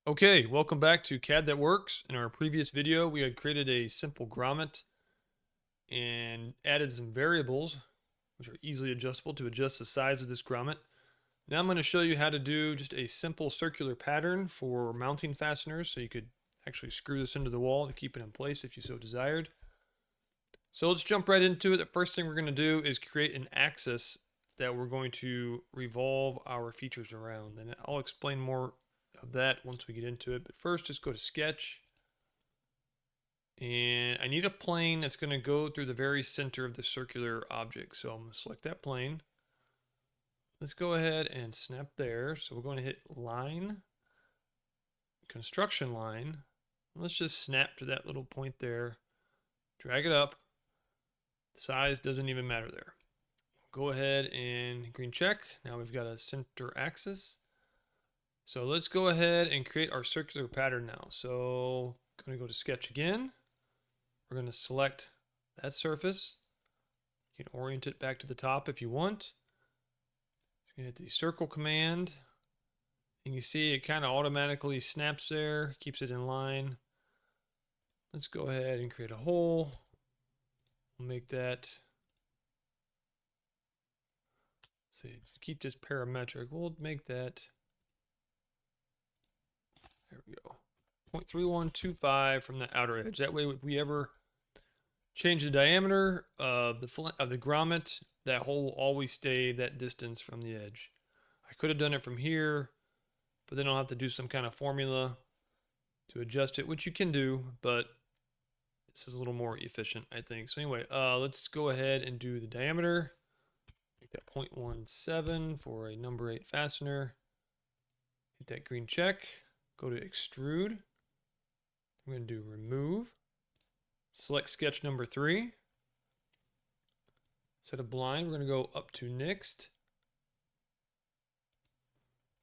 Okay, welcome back to CAD That Works. In our previous video, we had created a simple grommet and added some variables, which are easily adjustable to adjust the size of this grommet. Now I'm going to show you how to do just a simple circular pattern for mounting fasteners, so you could actually screw this into the wall to keep it in place if you so desired. So let's jump right into it. The first thing we're going to do is create an axis that we're going to revolve our features around. And I'll explain more of that once we get into it. But first, just go to Sketch. And I need a plane that's going to go through the very center of the circular object. So I'm going to select that plane. Let's go ahead and snap there. So we're going to hit Line, Construction Line. Let's just snap to that little point there. Drag it up. Size doesn't even matter there. Go ahead and green check. Now we've got a center axis. So let's go ahead and create our circular pattern now. So I'm going to go to Sketch again. We're going to select that surface. You can orient it back to the top if you want. You can hit the circle command. And you see it kind of automatically snaps there, keeps it in line. Let's go ahead and create a hole. We'll make that, let's see, to keep this parametric, we'll make that, there we go, 0.3125 from the outer edge. That way, if we ever change the diameter of the grommet, that hole will always stay that distance from the edge. I could have done it from here, but then I'll have to do some kind of formula to adjust it, which you can do, but this is a little more efficient, I think. So anyway, let's go ahead and do the diameter. Make that 0.17 for a number 8 fastener. Hit that green check. Go to extrude. I'm going to do remove. Select sketch number 3. Set a blind. We're going to go up to next.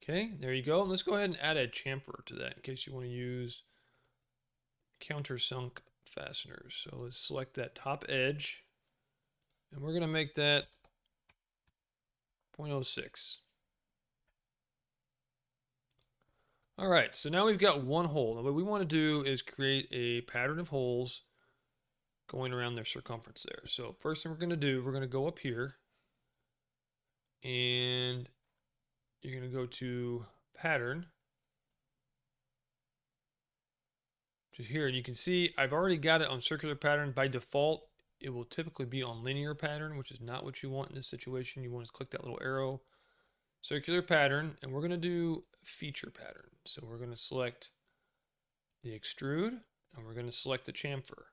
Okay, there you go. And let's go ahead and add a chamfer to that in case you want to use countersunk fasteners. So let's select that top edge. And we're going to make that 0.06. All right, so now we've got one hole. Now what we want to do is create a pattern of holes going around their circumference there. So first thing we're going to do, we're going to go up here and you're going to go to pattern. Just here, and you can see I've already got it on circular pattern. By default, it will typically be on linear pattern, which is not what you want in this situation. You want to click that little arrow, circular pattern, and we're going to do feature pattern. So we're going to select the extrude, and we're going to select the chamfer.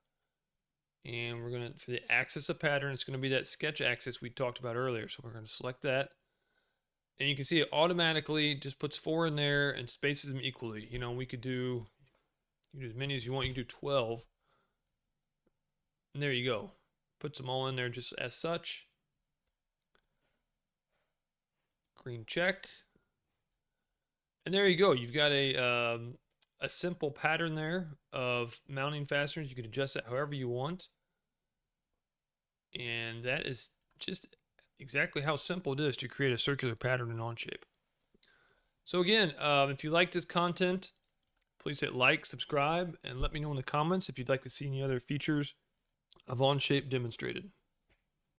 And we're going to, for the axis of pattern, it's going to be that sketch axis we talked about earlier. So we're going to select that. And you can see it automatically just puts 4 in there and spaces them equally. You know, we could do, you can do as many as you want. You can do 12. And there you go. Puts them all in there just as such. Green check. And there you go. You've got a simple pattern there of mounting fasteners. You can adjust it however you want. And that is just exactly how simple it is to create a circular pattern in Onshape. So again, if you like this content, please hit like, subscribe, and let me know in the comments if you'd like to see any other features of Onshape demonstrated.